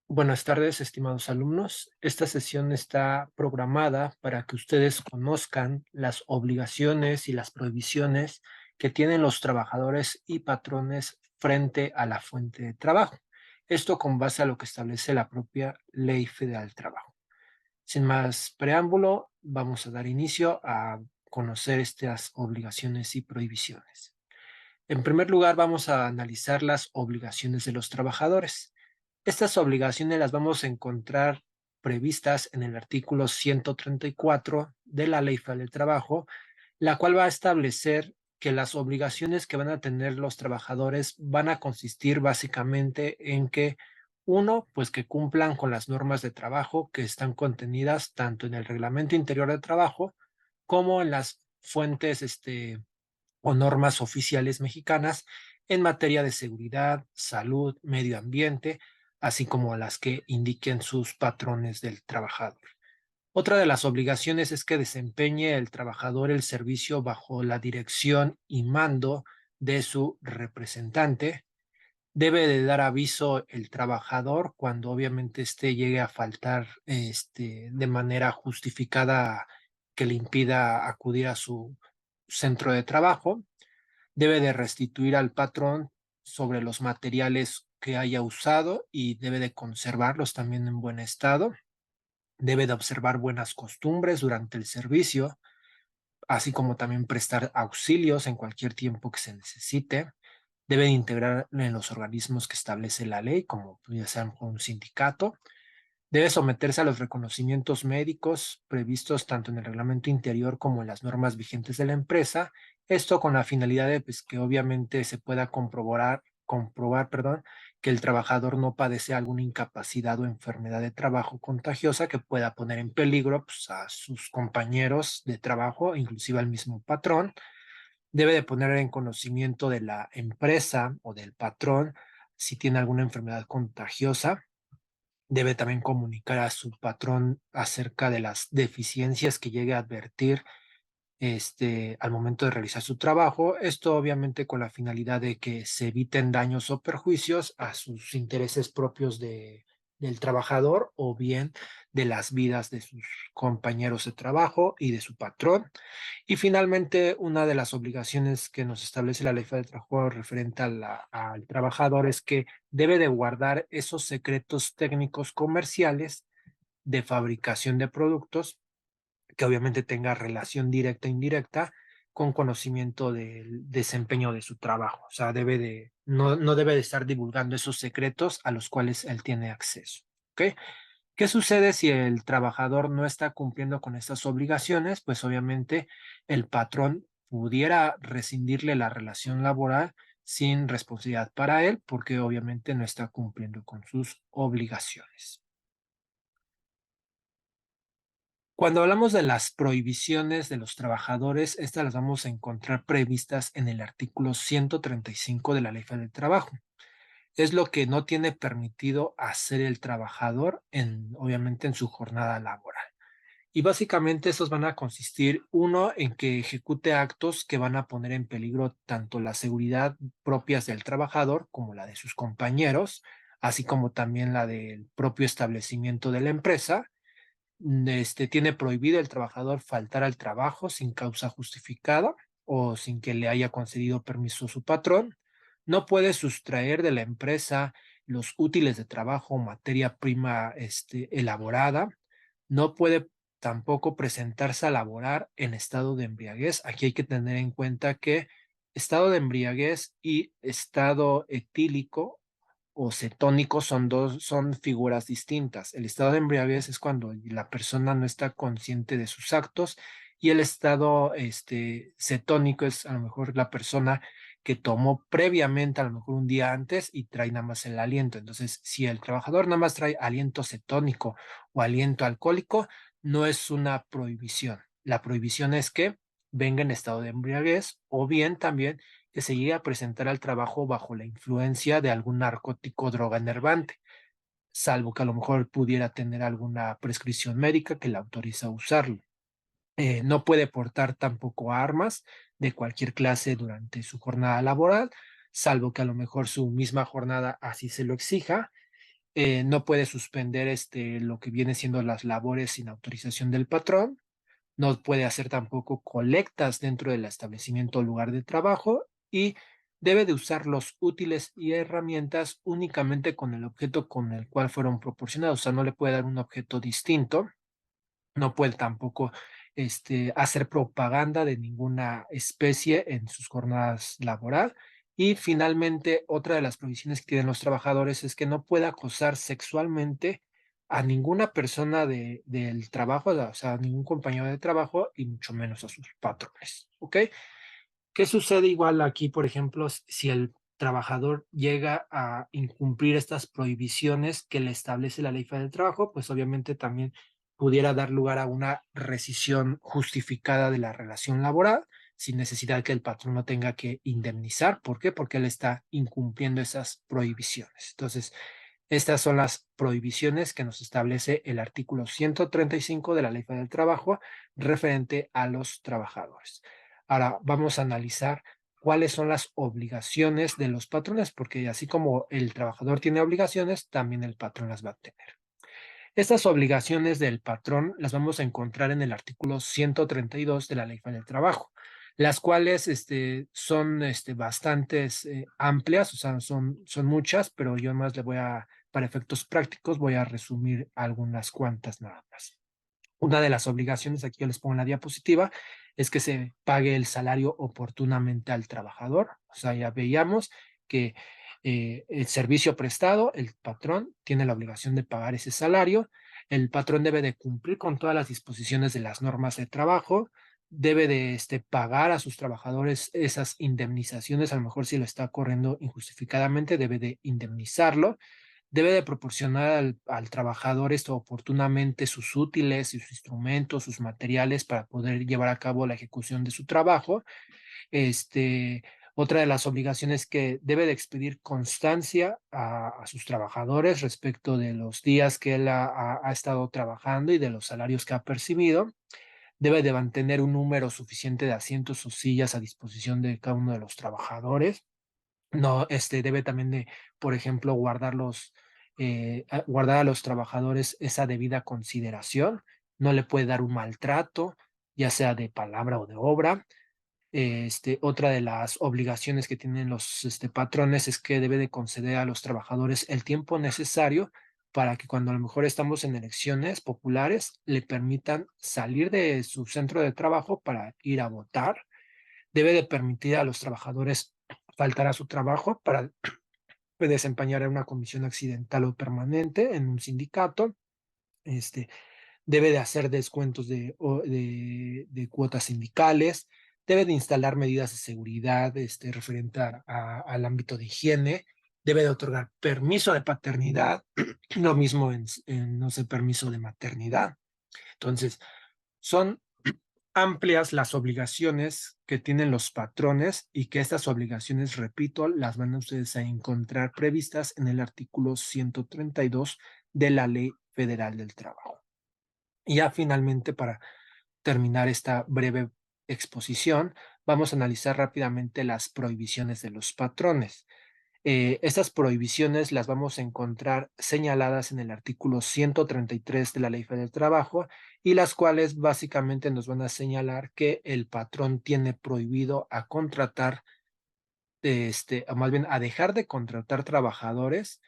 Buenas tardes, estimados alumnos. Esta sesión está programada para que ustedes conozcan las obligaciones y las prohibiciones que tienen los trabajadores y patrones frente a la fuente de trabajo. Esto con base a lo que establece la propia Ley Federal del Trabajo. Sin más preámbulo, vamos a dar inicio a conocer estas obligaciones y prohibiciones. En primer lugar, vamos a analizar las obligaciones de los trabajadores. Estas obligaciones las vamos a encontrar previstas en el artículo 134 de la Ley Federal del Trabajo, la cual va a establecer que las obligaciones que van a tener los trabajadores van a consistir básicamente en que, uno, pues que cumplan con las normas de trabajo que están contenidas tanto en el Reglamento Interior de Trabajo como en las fuentes o normas oficiales mexicanas en materia de seguridad, salud, medio ambiente, así como a las que indiquen sus patrones del trabajador. Otra de las obligaciones es que desempeñe el trabajador el servicio bajo la dirección y mando de su representante. Debe de dar aviso el trabajador cuando obviamente llegue a faltar de manera justificada que le impida acudir a su centro de trabajo. Debe de restituir al patrón sobre los materiales que haya usado y debe de conservarlos también en buen estado. Debe de observar buenas costumbres durante el servicio, así como también prestar auxilios en cualquier tiempo que se necesite. Debe de integrar en los organismos que establece la ley, como ya sea un sindicato. Debe someterse a los reconocimientos médicos previstos tanto en el reglamento interior como en las normas vigentes de la empresa. Esto con la finalidad de pues, que obviamente se pueda comprobar, que el trabajador no padece alguna incapacidad o enfermedad de trabajo contagiosa que pueda poner en peligro pues, a sus compañeros de trabajo, inclusive al mismo patrón. Debe de poner en conocimiento de la empresa o del patrón si tiene alguna enfermedad contagiosa. Debe también comunicar a su patrón acerca de las deficiencias que llegue a advertir al momento de realizar su trabajo. Esto obviamente con la finalidad de que se eviten daños o perjuicios a sus intereses propios del trabajador o bien de las vidas de sus compañeros de trabajo y de su patrón. Y finalmente, una de las obligaciones que nos establece la Ley Federal del Trabajo referente al trabajador es que debe de guardar esos secretos técnicos comerciales de fabricación de productos que obviamente tenga relación directa e indirecta con conocimiento del desempeño de su trabajo. O sea, no debe de estar divulgando esos secretos a los cuales él tiene acceso. ¿Ok? ¿Qué sucede si el trabajador no está cumpliendo con estas obligaciones? Pues obviamente el patrón pudiera rescindirle la relación laboral sin responsabilidad para él, porque obviamente no está cumpliendo con sus obligaciones. Cuando hablamos de las prohibiciones de los trabajadores, estas las vamos a encontrar previstas en el artículo 135 de la Ley Federal del Trabajo. Es lo que no tiene permitido hacer el trabajador obviamente en su jornada laboral. Y básicamente estos van a consistir, uno, en que ejecute actos que van a poner en peligro tanto la seguridad propias del trabajador como la de sus compañeros, así como también la del propio establecimiento de la empresa. Tiene prohibido el trabajador faltar al trabajo sin causa justificada o sin que le haya concedido permiso su patrón. No puede sustraer de la empresa los útiles de trabajo o materia prima elaborada. No puede tampoco presentarse a laborar en estado de embriaguez. Aquí hay que tener en cuenta que estado de embriaguez y estado etílico o cetónico son figuras distintas. El estado de embriaguez es cuando la persona no está consciente de sus actos y el estado cetónico es a lo mejor la persona que tomó previamente, a lo mejor un día antes y trae nada más el aliento. Entonces, si el trabajador nada más trae aliento cetónico o aliento alcohólico, no es una prohibición. La prohibición es que venga en estado de embriaguez o bien también que se llegue a presentar al trabajo bajo la influencia de algún narcótico o droga enervante, salvo que a lo mejor pudiera tener alguna prescripción médica que le autoriza a usarlo. No puede portar tampoco armas de cualquier clase durante su jornada laboral, salvo que a lo mejor su misma jornada así se lo exija. no puede suspender lo que viene siendo las labores sin autorización del patrón, no puede hacer tampoco colectas dentro del establecimiento o lugar de trabajo y debe de usar los útiles y herramientas únicamente con el objeto con el cual fueron proporcionados. O sea, no le puede dar un objeto distinto, no puede tampoco hacer propaganda de ninguna especie en sus jornadas laboral. Y finalmente, otra de las provisiones que tienen los trabajadores es que no puede acosar sexualmente a ninguna persona del trabajo, o sea, a ningún compañero de trabajo y mucho menos a sus patrones. ¿Ok? ¿Qué sucede igual aquí, por ejemplo, si el trabajador llega a incumplir estas prohibiciones que le establece la Ley Federal del Trabajo? Pues obviamente también pudiera dar lugar a una rescisión justificada de la relación laboral sin necesidad que el patrón no tenga que indemnizar. ¿Por qué? Porque él está incumpliendo esas prohibiciones. Entonces, estas son las prohibiciones que nos establece el artículo 135 de la Ley Federal del Trabajo referente a los trabajadores. Ahora vamos a analizar cuáles son las obligaciones de los patrones, porque así como el trabajador tiene obligaciones, también el patrón las va a tener. Estas obligaciones del patrón las vamos a encontrar en el artículo 132 de la Ley Federal del Trabajo, las cuales son bastantes amplias, o sea, son muchas, pero yo más le voy a, para efectos prácticos, voy a resumir algunas cuantas nada más. Una de las obligaciones, aquí yo les pongo en la diapositiva, es que se pague el salario oportunamente al trabajador. O sea, ya veíamos que el servicio prestado, el patrón tiene la obligación de pagar ese salario. El patrón debe de cumplir con todas las disposiciones de las normas de trabajo, debe de pagar a sus trabajadores esas indemnizaciones, a lo mejor si lo está corriendo injustificadamente, debe de indemnizarlo, debe de proporcionar al trabajador esto oportunamente sus útiles, sus instrumentos, sus materiales para poder llevar a cabo la ejecución de su trabajo. Este, Otra de las obligaciones que debe de expedir constancia a sus trabajadores respecto de los días que él ha estado trabajando y de los salarios que ha percibido. Debe de mantener un número suficiente de asientos o sillas a disposición de cada uno de los trabajadores. No, debe también de, por ejemplo, guardar a los trabajadores esa debida consideración. No le puede dar un maltrato, ya sea de palabra o de obra. Otra de las obligaciones que tienen los patrones es que debe de conceder a los trabajadores el tiempo necesario para que cuando a lo mejor estamos en elecciones populares le permitan salir de su centro de trabajo para ir a votar. Debe de permitir a los trabajadores faltar a su trabajo para desempeñar en una comisión accidental o permanente en un sindicato. Este, Debe de hacer descuentos de cuotas sindicales, debe de instalar medidas de seguridad referente al ámbito de higiene, debe de otorgar permiso de paternidad, lo mismo no sé, permiso de maternidad. Entonces, son amplias las obligaciones que tienen los patrones y que estas obligaciones, repito, las van a ustedes a encontrar previstas en el artículo 132 de la Ley Federal del Trabajo. Y ya finalmente, para terminar esta breve exposición, vamos a analizar rápidamente las prohibiciones de los patrones. Estas prohibiciones las vamos a encontrar señaladas en el artículo 133 de la Ley Federal del Trabajo y las cuales básicamente nos van a señalar que el patrón tiene prohibido a contratar, o más bien a dejar de contratar trabajadores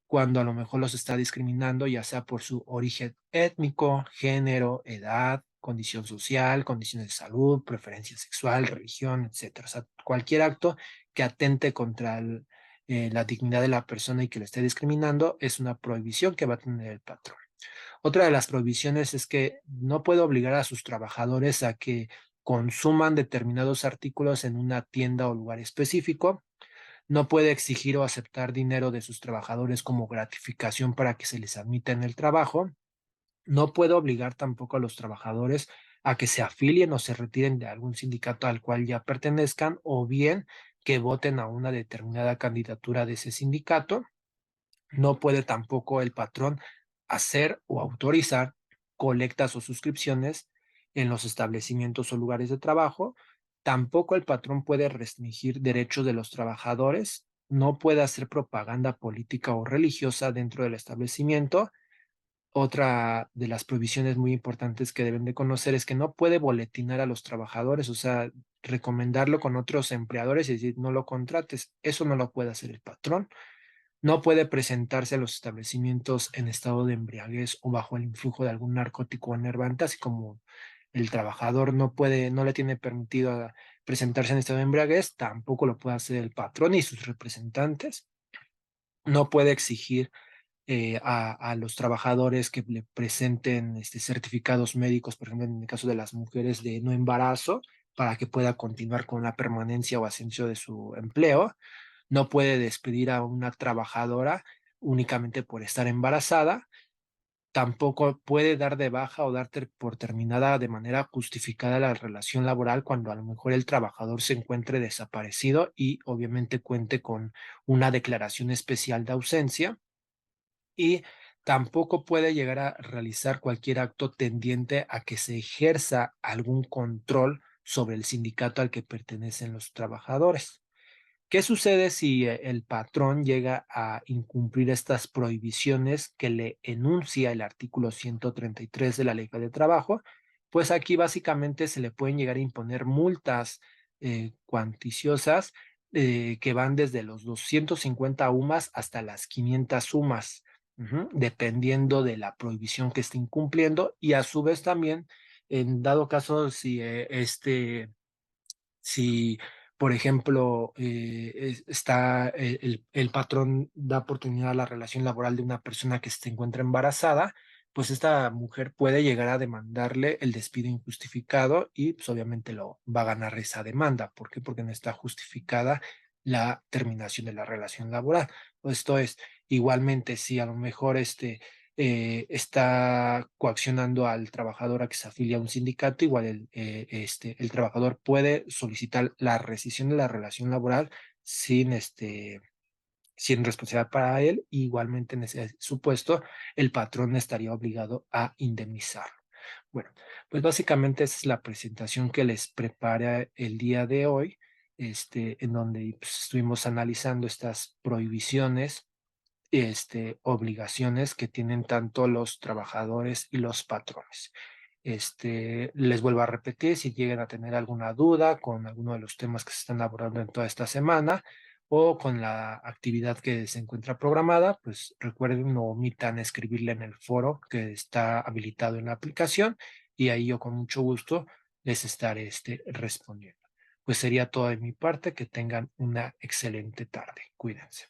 cuando a lo mejor los está discriminando, ya sea por su origen étnico, género, edad, condición social, condiciones de salud, preferencia sexual, religión, etcétera. O sea, cualquier acto que atente contra la dignidad de la persona y que le esté discriminando es una prohibición que va a tener el patrón. Otra de las prohibiciones es que no puede obligar a sus trabajadores a que consuman determinados artículos en una tienda o lugar específico, no puede exigir o aceptar dinero de sus trabajadores como gratificación para que se les admita en el trabajo. No puede obligar tampoco a los trabajadores a que se afilien o se retiren de algún sindicato al cual ya pertenezcan o bien que voten a una determinada candidatura de ese sindicato. No puede tampoco el patrón hacer o autorizar colectas o suscripciones en los establecimientos o lugares de trabajo. Tampoco el patrón puede restringir derechos de los trabajadores no puede hacer propaganda política o religiosa dentro del establecimiento. Otra de las prohibiciones muy importantes que deben de conocer es que no puede boletinar a los trabajadores, o sea, recomendarlo con otros empleadores y decir, no lo contrates. Eso no lo puede hacer el patrón. No puede presentarse a los establecimientos en estado de embriaguez o bajo el influjo de algún narcótico o enervante, así como el trabajador no le tiene permitido presentarse en estado de embriaguez, tampoco lo puede hacer el patrón y sus representantes. No puede exigir a los trabajadores que le presenten certificados médicos, por ejemplo, en el caso de las mujeres de no embarazo, para que pueda continuar con la permanencia o ascenso de su empleo. No puede despedir a una trabajadora únicamente por estar embarazada. Tampoco puede dar de baja o por terminada de manera justificada la relación laboral cuando a lo mejor el trabajador se encuentre desaparecido y obviamente cuente con una declaración especial de ausencia. Y tampoco puede llegar a realizar cualquier acto tendiente a que se ejerza algún control sobre el sindicato al que pertenecen los trabajadores. ¿Qué sucede si el patrón llega a incumplir estas prohibiciones que le enuncia el artículo 133 de la Ley de Trabajo? Pues aquí básicamente se le pueden llegar a imponer multas cuanticiosas que van desde los 250 UMAS hasta las 500 UMAS, dependiendo de la prohibición que esté incumpliendo y a su vez también, en dado caso, si, por ejemplo, está el patrón da oportunidad a la relación laboral de una persona que se encuentra embarazada, pues esta mujer puede llegar a demandarle el despido injustificado y pues obviamente lo va a ganar esa demanda. ¿Por qué? Porque no está justificada la terminación de la relación laboral. Esto es, igualmente, si a lo mejor está coaccionando al trabajador a que se afilie a un sindicato, igual el trabajador puede solicitar la rescisión de la relación laboral sin, sin responsabilidad para él. Igualmente, en ese supuesto, el patrón estaría obligado a indemnizarlo. Bueno, pues básicamente esa es la presentación que les prepara el día de hoy, en donde pues, estuvimos analizando estas prohibiciones, obligaciones que tienen tanto los trabajadores y los patrones. Les vuelvo a repetir, si llegan a tener alguna duda con alguno de los temas que se están abordando en toda esta semana o con la actividad que se encuentra programada, pues recuerden, no omitan escribirle en el foro que está habilitado en la aplicación y ahí yo con mucho gusto les estaré respondiendo. Pues sería todo de mi parte, que tengan una excelente tarde. Cuídense.